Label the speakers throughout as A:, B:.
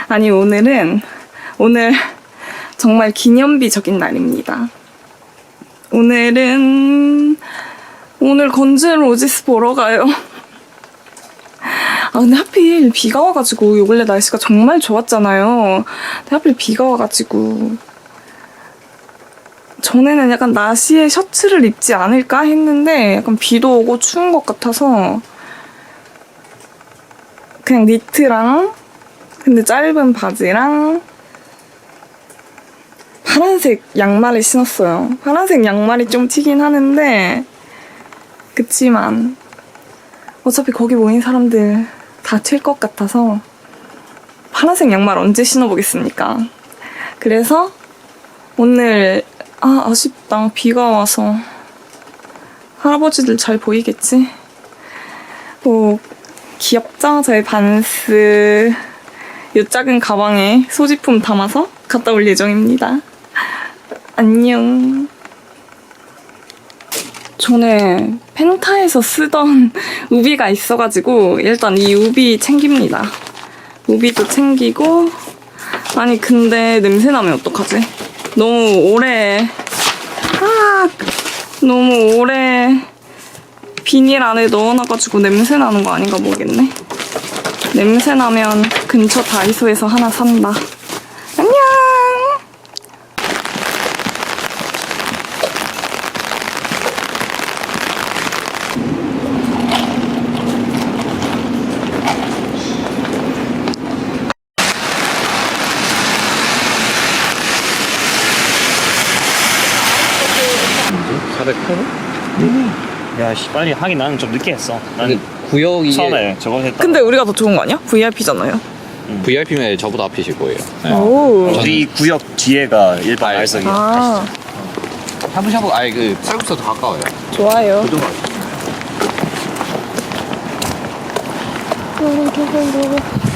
A: 아니 오늘 정말 기념비적인 날입니다. 오늘 건즈 로지스 보러 가요. 아 근데 하필 비가 와가지고 원래 날씨가 정말 좋았잖아요. 근데 하필 비가 와가지고 전에는 약간 나시에 셔츠를 입지 않을까 했는데 약간 비도 오고 추운 것 같아서 그냥 니트랑 근데 짧은 바지랑 파란색 양말을 신었어요. 파란색 양말이 좀 튀긴 하는데 그치만 어차피 거기 모인 사람들 다 튈 것 같아서 파란색 양말 언제 신어보겠습니까? 그래서 오늘 아쉽다. 비가 와서 할아버지들 잘 보이겠지? 뭐 귀엽죠? 저희 반스 이 작은 가방에 소지품 담아서 갔다 올 예정입니다. 안녕. 전에 펜타에서 쓰던 우비가 있어가지고 일단 이 우비 챙깁니다. 우비도 챙기고 아니 근데 냄새 나면 어떡하지? 너무 오래 비닐 안에 넣어놔가지고 냄새 나는 거 아닌가 모르겠네. 냄새 나면 근처 다이소에서 하나 산다. 안녕!
B: 야, 씨, 빨리 하긴 나는 좀 늦게 했어. 난
C: 구역이
B: 처음에 저거 했다.
A: 근데 우리가 더 좋은 거 아니야? VIP잖아요.
C: VIP면 저보다 앞이실 거예요. 네.
A: 오.
B: 우리 구역 뒤에가 일반 알석이야.
A: 아,
C: 샤브샤브 아예 그 쌀국수도 가까워요.
A: 좋아요.
C: 그좀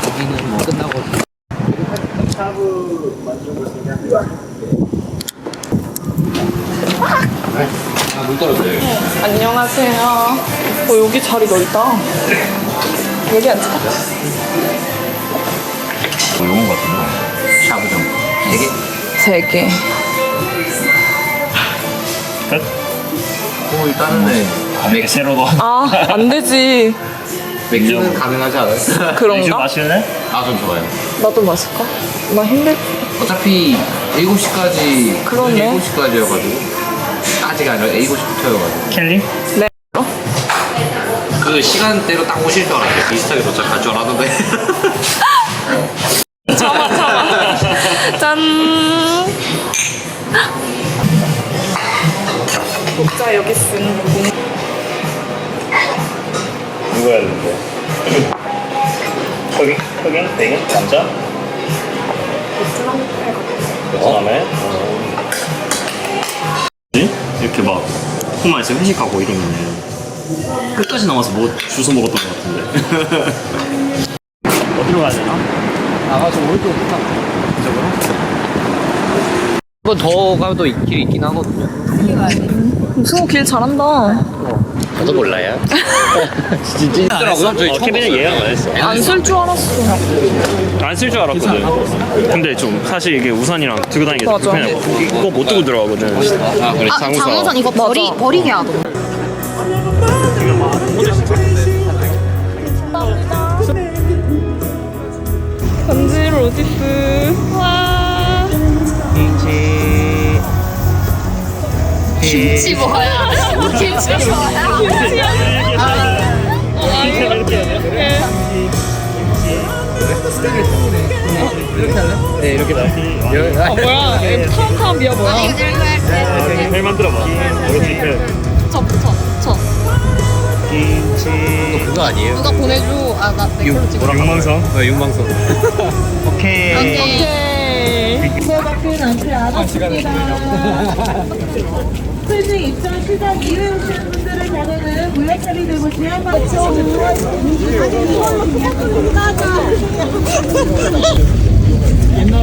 C: 여기는 뭐 끝나고 물 떨어져요.
A: 안녕하세요. 여기 자리 넓다. 여기 앉자.
C: 요건 것 같은데. 샤브점 3개?
A: 3개.
B: 끝?
C: 오 일단은 네.
B: 맥세로도.
A: 아, 안 되지.
C: 맥주는 가능하지 않아요?
B: 맥주
A: 그런가?
B: 마실래?
C: 전 좋아요.
A: 나도 마실까? 나 힘들.
C: 어차피 7시까지
A: 그러네.
C: 7시까지여가지고 아직 아니라 7시부터여가지고
B: 켈리?
A: 네.
C: 그 시간대로 딱 오실 줄 알았는데 비슷하게 도착할 줄 알았는데
A: 참아. 짠. 녹자 여기 쓴
B: 누구였는데? 흑인? 백인? 남자? 베트남에? 이렇게 막 포마에서 회식하고 이러면은 끝까지 남아서 뭐 주워 먹었던 것 같은데. 어디로 가야 되나?
C: 나가서 오른쪽 이쪽으로? 한 번 더 가도 길이 있긴 하거든요.
A: 승우 길 잘한다.
C: 저도 몰라요. 진짜 있더라고요. 저희
B: 케빈은 예약 안 했어.
A: 안 쓸 줄 알았어.
B: 안 쓸 줄 알았거든. 근데 좀 사실 이게 우산이랑 들고 다니기 좀
A: 맞아.
B: 불편해. 이거 못 들고 들어가거든.
C: 아 그래
D: 장우선 이거
A: 맞아.
D: 버리게 하고.
A: 건지 로지스. 와.
D: 김치 뭐야? 김치 뭐야?
C: 네 이렇게 나.
A: 뭐야? 카운카운비야 뭐야?
B: 잘 만들어봐.
D: 저.
B: 김치.
C: 그거 아니에요?
D: 누가 보내줘? 나 내 걸로 찍어.
B: 육망성.
C: 육망성.
B: 오케이.
D: 오케이.
E: 수업밖에 남지 않았습니다. 풀지 입장 시작 이후에 오시는 분들의 번호는 무역 처리되고 지한 맞죠?
F: 옛날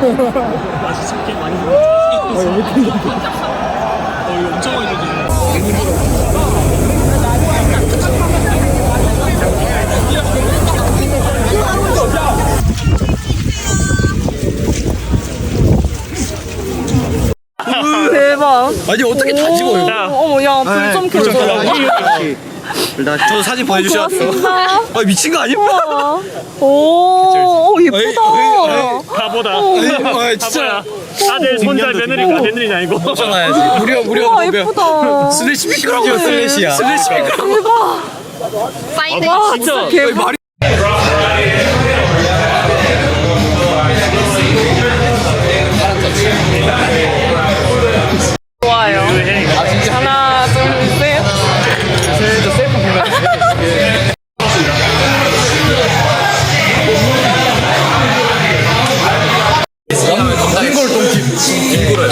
B: 맛이 참깨 많이 들어. 이거 엄청 많이 들어.
A: 대박.
F: 아니 어떻게 다 찍어요?
B: 야.
A: 어머, 야, 불 좀 켜줘.
F: 저 사진 보내주셨어.
A: 고맙습니다.
F: 아 미친 거 아니야?
A: 우와. 오, 예쁘다.
B: 바보다.
F: 아 진짜.
B: 바보야. 아들 손자 며느리가 며느리는 아니고.
F: 전화야지. 무려
A: 우와, 예쁘다.
F: 슬래시 피크라고 슬래시야. 슬래시 피크.
A: 대박.
D: 사인해.
A: 와, 진짜 개박.
F: 말이
A: 좋아요. 하나, 둘, 셋.
F: 덩골 동집. 덩골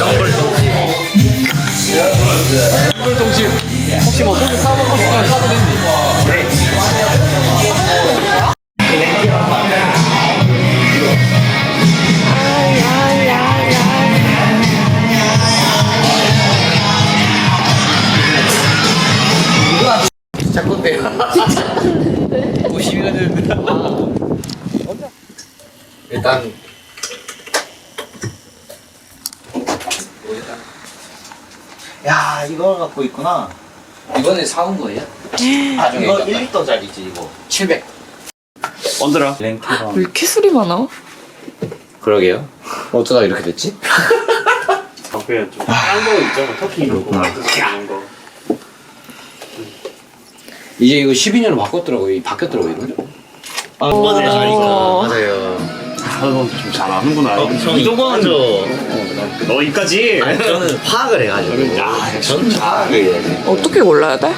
F: 동집. 혹시 뭐 소주 사 먹고 싶으면 사도 됩니다. 자꾸인데요. 52가 되는데.
C: 일단
G: 야, 이걸 갖고 있구나.
C: 이번에 사온 거예요? 나중에
G: 이거 1리터짜리지, 이거.
C: 700.
B: 언더라.
G: 랭크랑.
A: 왜 이렇게 술이 많아?
C: 그러게요. 어쩌다 이렇게 됐지?
B: 그냥 좀딴거 있잖아. 터키 이런 거. 이런 거.
C: 이제 이거 12년으로 바뀌었더라고요 이거.
G: 맞아요. 맞아요.
B: 넌 좀 잘 아는구나. 이동건 너희까지.
G: 저는 파악을 해가지고. 전 파악을 해야지.
A: 어떻게 골라야 돼?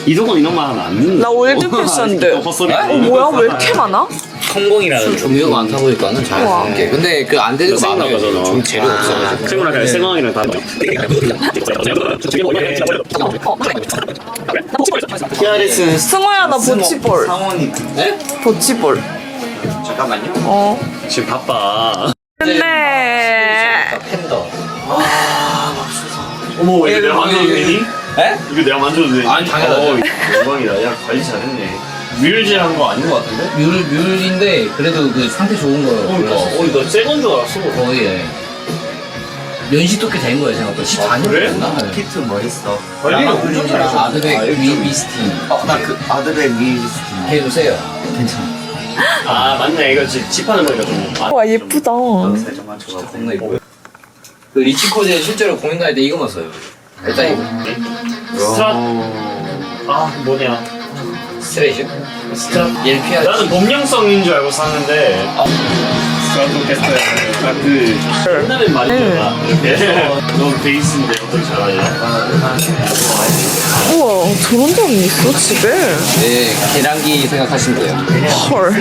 B: 이동건 이런 말 하면 안 듣는.
A: 나 월드 패션인데.
B: 헛소리.
A: 뭐야, 왜 이렇게 많아?
C: 성공이라는 종류가 많다 보니까는 잘
A: 우와.
C: 하는 게. 근데 그 안 되는 거 많아요.
B: 거잖아.
C: 좀 재료가 없어가지고.
B: 생각나 생강이랑 다.
G: TRS는
A: 승호야, 나 보치볼.
G: 상원이.
C: 네?
A: 보치볼.
G: 잠깐만요.
A: 어.
B: 지금 바빠.
A: 근데.
C: 팬더.
B: 어머 이거 내가 만져도 되니?
C: 네?
B: 이거 내가 만져도 되니?
C: 아니, 당연하죠.
B: 영광이다. 야 관리 잘했네. 뮤일질한 거 아닌 거 같은데?
C: 뮬인데 그래도 그 상태 좋은 거.
B: 그러니까. 너 새건 줄 알았어.
C: 거의 예. 연식도 꽤 된 거예요 생각보다. 14년
B: 그래?
C: 됐나?
G: 키트 뭐 했어?
B: 관리가 엄청 잘하셨어.
C: 아드백 미스티
G: 나 그 아드백 미스티.
C: 해도 세요. 괜찮아.
B: 아 맞네. 이거 집하는 거니까 좀.
A: 와, 예쁘다.
G: 살짝 맞춰가지고.
C: 겁나 이뻐. 그 리치코드 실제로 공연 다닐 때 이거만 써요. 일단 이거.
B: 스트라. 아 뭐냐.
C: 스트레이션?
B: 스트라.
C: 얘를 피하지.
B: 나는 범용성인 줄 알고 샀는데. 스트라토캐스터에 그 옛날엔 많이 들었나? 이렇게. 너 베이스인데 어떻게 잘하냐?
A: 우와, 저런 점이 있어, 집에?
C: 네, 계량기 생각하시면 돼요.
A: 헐.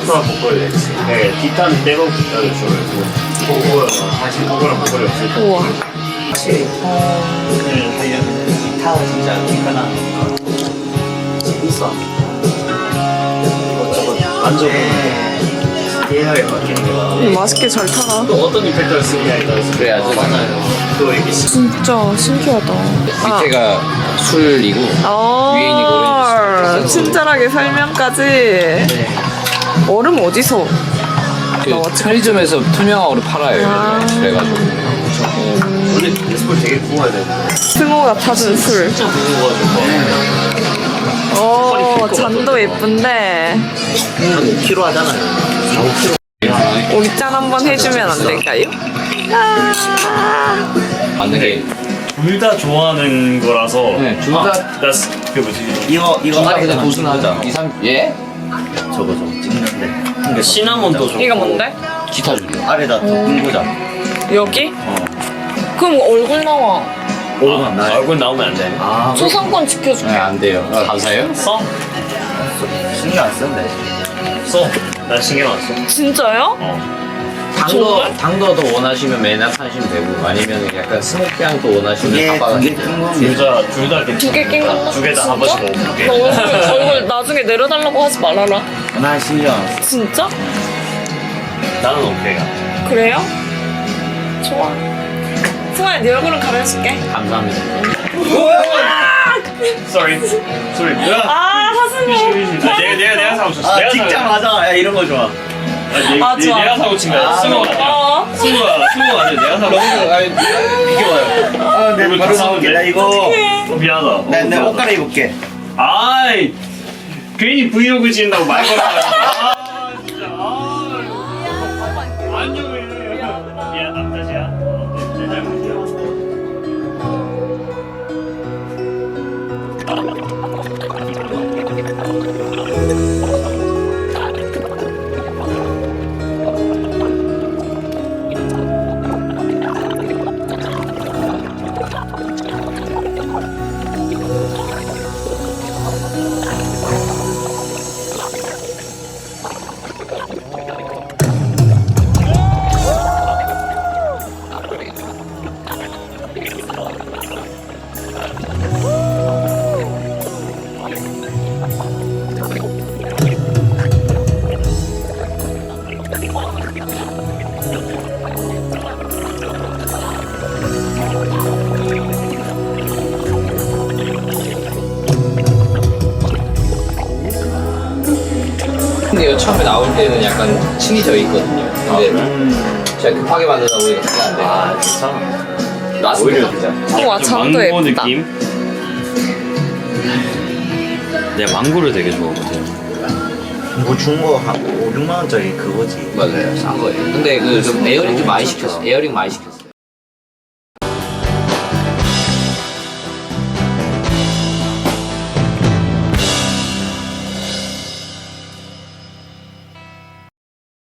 B: 스트라 보컬 네, 기타는 백업 기타를 주고 보고요. 다시 보고랑 보컬이 없을 때.
A: 우와.
G: 확실히 톤을 하려면 기타가 진짜 이거나 있어. 이것저것 만져보면 스케일하게 바뀌는 게 많아.
A: 맛있게 잘 타라.
B: 또 어떤 이펙터를 쓰느냐에 따라서
C: 그래야죠.
G: 맞아요.
B: 또 이렇게
A: 진짜 신기하다.
C: 밑에가 술이고 위에 있는 거 오렌지.
A: 친절하게 설명까지. 얼음 어디서?
C: 그 편의점에서 투명한 얼음 팔아요. 그래가지고.
B: 원래 데스볼 되게 구워야 되는데
A: 승호가 타준 술.
B: 진짜 구워가지고
A: 오, 잔도 예쁜데.
G: 한 5kg 하잖아요. 4, 5kg.
A: 우리 짠 한번 해주면 안 될까요?
C: 맞는 게.
B: 둘 다 좋아하는 거라서
C: 네, 둘 다-
B: 그 뭐지
G: 이거
C: 둘 다 근데
G: 아래다
C: 도수나자. 2, 3, 예?
G: 저거 좀 찍는데.
B: 시나몬도 좋고
A: 이거 뭔데?
C: 기타 줄이요.
G: 아래다 더 끈거자.
A: 여기? 그럼 얼굴 나와.
G: 오르면 나요.
B: 얼굴 나오면 안 돼.
G: 아,
A: 초상권 지켜줄게.
C: 네, 안 돼요. 감사해요?
B: 써?
G: 신경 안 쓴대.
B: 써. 나 신경 안 써.
A: 진짜요?
C: 당도 더 원하시면 매납 하시면 되고 아니면 약간 스모키향도 원하시면
G: 그게
C: 바꿔가시면 돼요.
G: 뜬금이
B: 둘다 이렇게
A: 두 개 낀 건가?
B: 두 개 다 한 번씩 먹어볼게.
A: 너 얼굴 나중에 내려달라고 하지 말아라.
G: 나 신경 안 써.
A: 진짜?
B: 나는 오케이야.
A: 그래요? 좋아. 승환이 네 얼굴은 가려줄게.
C: 감사합니다.
B: Sorry.
A: 아, 사슴이.
B: 내가 사고 쳤어. 내가
G: 진짜
B: 사고-
G: 맞아. 야, 이런 거 좋아.
A: 아, 좋아.
B: 내가 사고 친 거야. 승우가 아니야.
A: 어.
B: 승우가 아니야. 내가 사고 친 거야.
G: 비켜봐요. 아,
B: 우리
G: 내
B: 다
G: 바로
B: 사는데?
G: 나올게. 나 이거.
B: 미안하다.
G: 나 옷 갈아입을게.
B: 아이 괜히 브이로그 찍는다고 말 걸어. 아 진짜. 안녕해. 미안 남자지야. 내 잘못이야.
C: 근데 이거 처음에 나올 때는 약간 층이 져 있거든요. 근데 제가 급하게 만들다 보니까 그게 안 돼요.
B: 아 괜찮아.
C: 나왔습니다. 진짜.
A: 우와, 잠도
B: 망고
A: 예쁘다.
B: 느낌? 내가 망고를 되게 좋아하거든.
G: 이거 중고 한 5, 6만 원짜리 그거지.
C: 맞아요. 싼 거예요. 근데 그 좀 에어링 좀 많이 시켰어. 에어링 많이 시켰어.